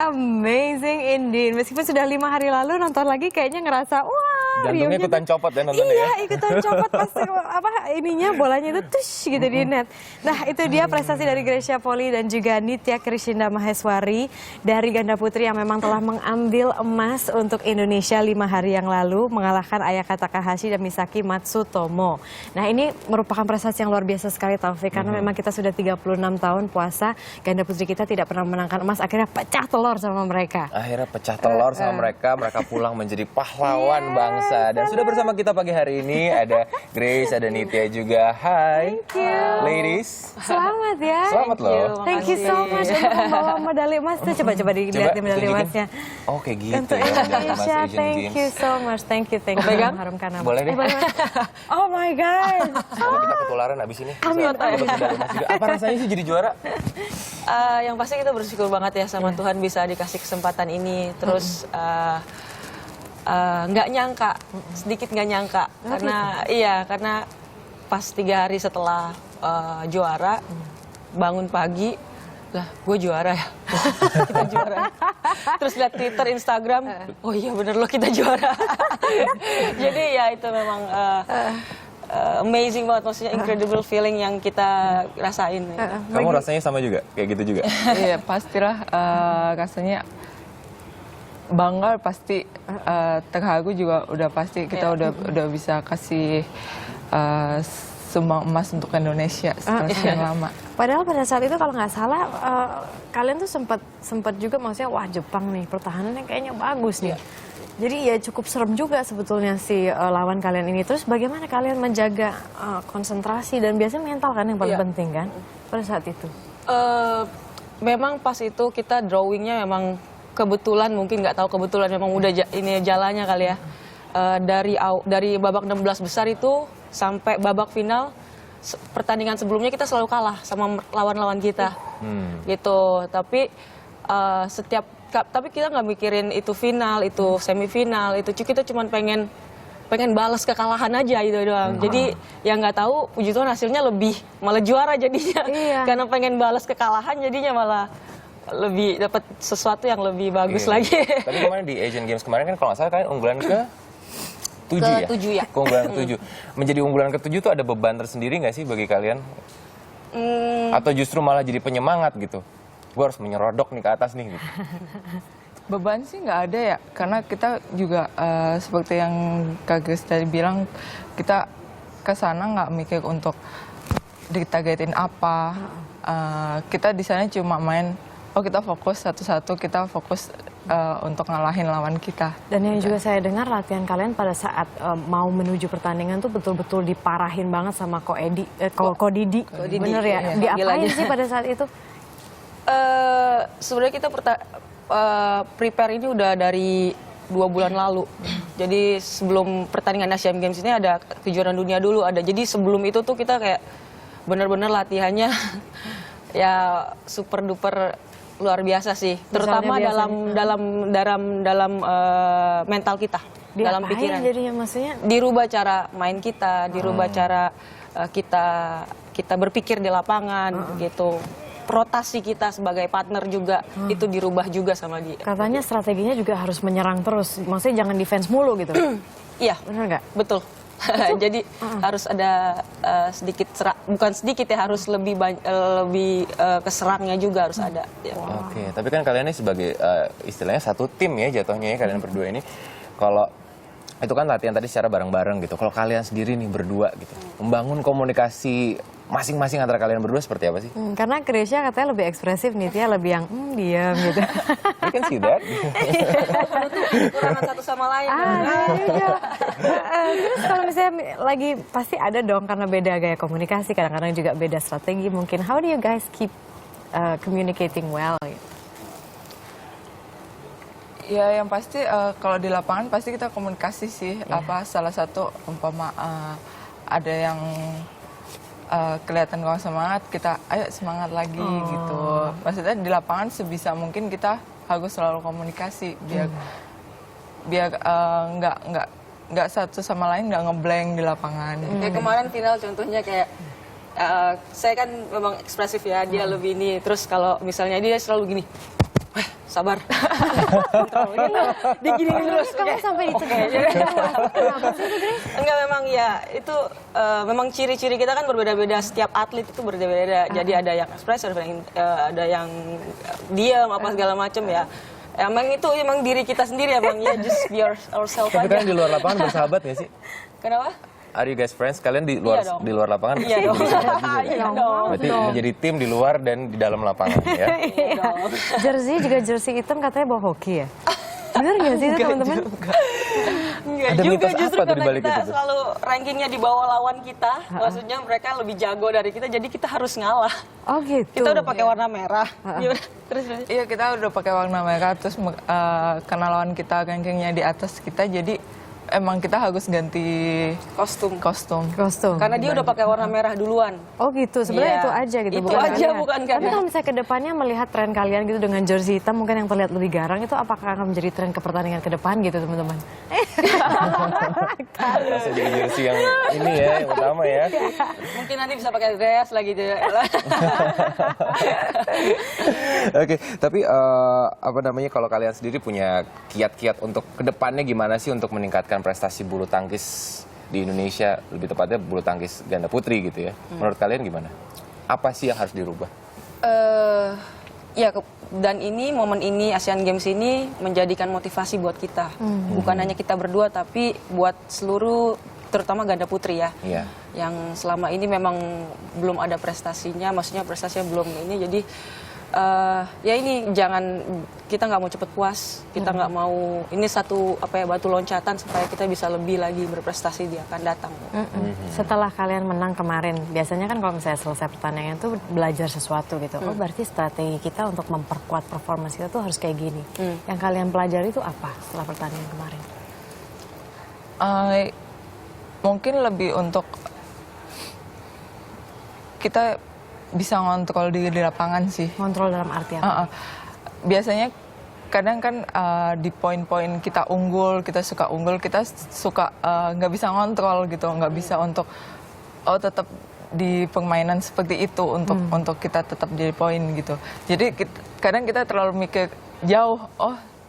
amazing indeed. Meskipun sudah 5 hari lalu nonton lagi kayaknya ngerasa wah. Jantungnya ikutan copot ya nontonnya ya? Iya, ikutan copot pasti bolanya itu tush gitu di net. Nah, itu dia prestasi dari Grecia Poli dan juga Nitya Krishinda Maheswari dari ganda putri yang memang telah mengambil emas untuk Indonesia 5 hari yang lalu, mengalahkan Ayaka Takahashi dan Misaki Matsutomo. Nah, ini merupakan prestasi yang luar biasa sekali, Taufik, karena memang kita sudah 36 tahun puasa, ganda putri kita tidak pernah menangkan emas, akhirnya pecah telur sama mereka. Akhirnya pecah telur sama mereka pulang menjadi pahlawan bangsa. Dan sudah bersama kita pagi hari ini ada Grace, ada Nitya juga. Hai, ladies. Selamat ya. Selamat loh. Thank you so much untuk membawa medali emas. Coba dilihat medali emasnya. Oh kayak gitu untuk ya. Indonesia. Thank you so much. Thank you. Pegang? Mengharumkan nama. Boleh deh. Oh my God. Semoga kita ketularan abis ini. Amin. Apa rasanya sih jadi juara? Yang pasti kita bersyukur banget ya sama Tuhan bisa dikasih kesempatan ini. Terus nggak nyangka, sedikit nggak nyangka. Karena pas 3 hari setelah juara, bangun pagi, lah gue juara ya, kita juara. Terus lihat Twitter, Instagram, oh iya bener loh kita juara. Jadi ya itu memang amazing banget, maksudnya incredible feeling yang kita rasain. Kamu rasanya sama juga, kayak gitu juga? Iya pastilah, rasanya bangga pasti, terharu juga udah pasti, kita udah bisa kasih sumbang emas untuk Indonesia setelah sekian lama. Padahal pada saat itu kalau nggak salah kalian tuh sempat juga maksudnya wah Jepang nih pertahanannya kayaknya bagus nih. Jadi ya cukup serem juga sebetulnya si lawan kalian ini. Terus bagaimana kalian menjaga konsentrasi dan biasanya mental kan yang paling penting kan pada saat itu? Memang pas itu kita drawingnya memang kebetulan, mungkin nggak tahu kebetulan, memang udah ini jalannya kali ya. Dari babak 16 besar itu sampai babak final, pertandingan sebelumnya kita selalu kalah sama lawan-lawan kita. Gitu. Tapi tapi kita nggak mikirin itu final, itu semifinal, itu kita cuma pengen balas kekalahan aja gitu doang. Jadi yang nggak tahu puji Tuhan hasilnya malah juara jadinya. Karena pengen balas kekalahan jadinya malah lebih dapat sesuatu yang lebih bagus lagi. Tapi kemarin di Asian Games kemarin kan kalau nggak salah kalian unggulan ke-7 ya? Keunggulan ke-7. Menjadi unggulan ke-7 tuh ada beban tersendiri nggak sih bagi kalian? Atau justru malah jadi penyemangat gitu? Gue harus menyerodok nih ke atas nih gitu. Beban sih nggak ada ya, karena kita juga seperti yang Kak Grace tadi bilang, kita ke sana nggak mikir untuk ditargetin apa. Kita di sana cuma main, kita fokus satu-satu, kita fokus untuk ngalahin lawan kita. Dan yang juga saya dengar latihan kalian pada saat mau menuju pertandingan tuh betul-betul diparahin banget sama Ko Didi. Bener ya? Diapain sih pada saat itu? Sebenarnya kita prepare ini udah dari 2 bulan lalu. Jadi sebelum pertandingan Asian Games ini ada kejuaraan dunia dulu ada. Jadi sebelum itu tuh kita kayak bener-bener latihannya ya super duper luar biasa sih, terutama dalam mental kita, dalam pikiran. Jadinya maksudnya dirubah cara main kita, dirubah cara kita berpikir di lapangan gitu. Rotasi kita sebagai partner juga itu dirubah juga sama dia. Katanya strateginya juga harus menyerang terus, maksudnya jangan defense mulu gitu. Iya, benar nggak? Betul. Jadi harus ada sedikit bukan sedikit ya, harus lebih keserangnya juga harus ada. Ya. Oke, tapi kan kalian ini sebagai istilahnya satu tim ya jatuhnya ya, kalian berdua ini. Kalau itu kan latihan tadi secara bareng-bareng gitu. Kalau kalian sendiri nih berdua gitu, membangun komunikasi masing-masing antara kalian berdua seperti apa sih? Karena Grecia katanya lebih ekspresif, Nitya lebih yang diam gitu. You can see that. Kekurangan satu sama lain. Terus kalau misalnya lagi pasti ada dong karena beda gaya komunikasi, kadang-kadang juga beda strategi mungkin. How do you guys keep communicating well? Gitu? Ya yang pasti kalau di lapangan pasti kita komunikasi sih. Salah satu umpama ada yang kelihatan kurang semangat, kita ayo semangat lagi gitu. Maksudnya di lapangan sebisa mungkin kita harus selalu komunikasi biar nggak satu sama lain nggak ngeblank di lapangan. Kayak kemarin final contohnya kayak saya kan memang ekspresif ya, dia lebih ini. Terus kalau misalnya dia selalu gini, sabar. Kontrol gitu. Diginiin terus. Kamu sampai itu. Kenapa sih itu, Grace? Enggak, memang ya itu memang ciri-ciri kita kan berbeda-beda, setiap atlet itu berbeda-beda. Jadi ada yang ekspresif, ada yang diam apa segala macam ya. Emang itu emang diri kita sendiri emang ya, just be ourselves Tapi aja. kalian di luar lapangan bersahabat nggak sih? Kenapa? Are you guys friends? Kalian di Iya dong. luar lapangan? Iya dong. Iya dong. Berarti menjadi tim di luar dan di dalam lapangan ya? Iya dong. Jersey juga jersey hitam katanya bawa hoki ya? Bener nggak sih itu teman-teman? Enggak Ada juga, mitos justru apa tuh karena dibalik kita itu tuh? selalu rankingnya di bawah lawan kita. Maksudnya mereka lebih jago dari kita, jadi kita harus ngalah. Oh gitu. Kita udah pakai warna merah. Gimana? Terus. Iya, kita udah pakai warna merah, terus karena lawan kita rankingnya di atas kita, jadi emang kita harus ganti Kostum. kostum. Karena dia udah pakai warna merah duluan. Oh gitu, sebenarnya Iya. itu aja gitu. Itu aja, kalian. bukan Tapi karena- kalau misalnya ke depannya melihat tren kalian gitu dengan jersey hitam mungkin yang terlihat lebih garang, itu apakah akan menjadi tren ke pertandingan ke depan gitu teman-teman? Masa jadi jersey yang ini ya, yang utama ya. Mungkin nanti bisa pakai dress lagi gitu. Oke, tapi apa namanya kalau kalian sendiri punya kiat-kiat untuk kedepannya gimana sih untuk meningkatkan prestasi bulu tangkis di Indonesia, lebih tepatnya bulu tangkis ganda putri gitu ya? Menurut kalian gimana? Apa sih yang harus dirubah? Ya, dan ini momen ini Asian Games ini menjadikan motivasi buat kita. Bukan hanya kita berdua, tapi buat seluruh, terutama ganda putri ya. Iya. Yang selama ini memang belum ada prestasinya, maksudnya prestasinya belum ini. Jadi ya ini jangan, kita nggak mau cepet puas, kita nggak mau, ini satu batu loncatan supaya kita bisa lebih lagi berprestasi di akan datang. Setelah kalian menang kemarin, biasanya kan kalau misalnya selesai pertandingan itu belajar sesuatu gitu. Oh berarti strategi kita untuk memperkuat performance kita tuh harus kayak gini. Yang kalian pelajari itu apa setelah pertandingan kemarin? Mungkin lebih untuk kita bisa ngontrol di lapangan sih. Kontrol dalam arti apa? Biasanya kadang kan di poin-poin kita unggul, kita suka nggak bisa ngontrol gitu, nggak bisa untuk tetap di permainan seperti itu untuk kita tetap jadi poin gitu. Jadi kadang kita terlalu mikir jauh,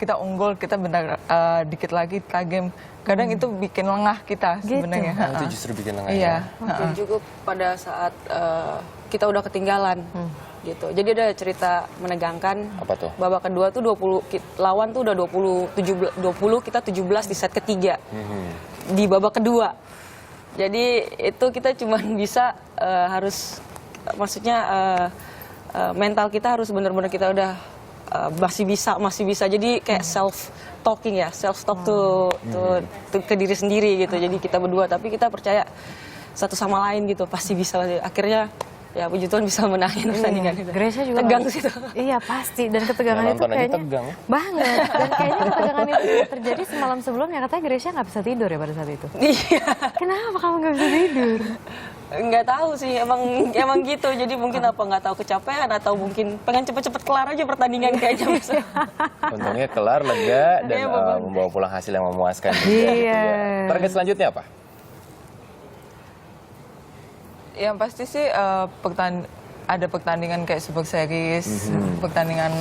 kita unggul, kita benar dikit lagi game. Kadang itu bikin lengah kita sebenarnya. Itu justru bikin lengah. Iya. Dan juga pada saat kita udah ketinggalan gitu. Jadi ada cerita menegangkan. Apa tuh? Babak kedua tuh 20, lawan tuh udah 20, kita 17 di set ketiga. Di babak kedua. Jadi itu kita cuma bisa harus, maksudnya mental kita harus benar-benar kita udah masih bisa. Jadi kayak self talk tuh ke diri sendiri gitu. Jadi kita berdua, tapi kita percaya satu sama lain gitu, pasti bisa. Akhirnya ya puji Tuhan bisa menangin pertandingan itu. Gracia juga tegang sih itu. Iya pasti, dan ketegangan Ya, itu nonton aja kayaknya tegang. banget. Dan kayaknya ketegangan itu juga terjadi semalam sebelumnya, katanya Gracia nggak bisa tidur ya pada saat itu. Iya. Kenapa kamu nggak bisa tidur? Nggak tahu sih, emang gitu. Jadi mungkin apa nggak tahu kecapean atau mungkin pengen cepet-cepet kelar aja pertandingan kayaknya bisa. Untungnya kelar, lega, dan Iya, betul. membawa pulang hasil yang memuaskan. Iya. Target selanjutnya apa? Yang pasti sih ada pertandingan kayak Super Series, pertandingan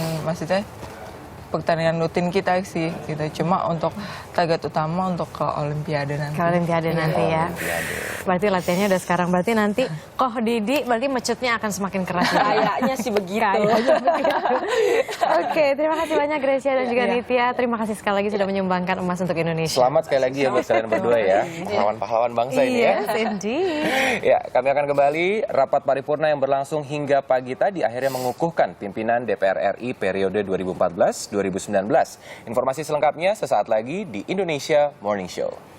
rutin kita sih gitu. Cuma untuk target utama untuk ke Olimpiade nanti. Ke Olimpiade nanti ya. Olimpiade. Berarti latihannya udah sekarang. Berarti nanti Koh Didi berarti mecutnya akan semakin keras. Kayaknya sih begitu. Oke, terima kasih banyak Gracia dan juga Nitya. Terima kasih sekali lagi sudah menyumbangkan emas untuk Indonesia. Selamat sekali lagi ya buat kalian berdua ya. Pahlawan-pahlawan bangsa ini ya. Yes, indeed. Ya, kami akan kembali. Rapat paripurna yang berlangsung hingga pagi tadi akhirnya mengukuhkan pimpinan DPR RI periode 2014-2019. Informasi selengkapnya sesaat lagi di Indonesia Morning Show.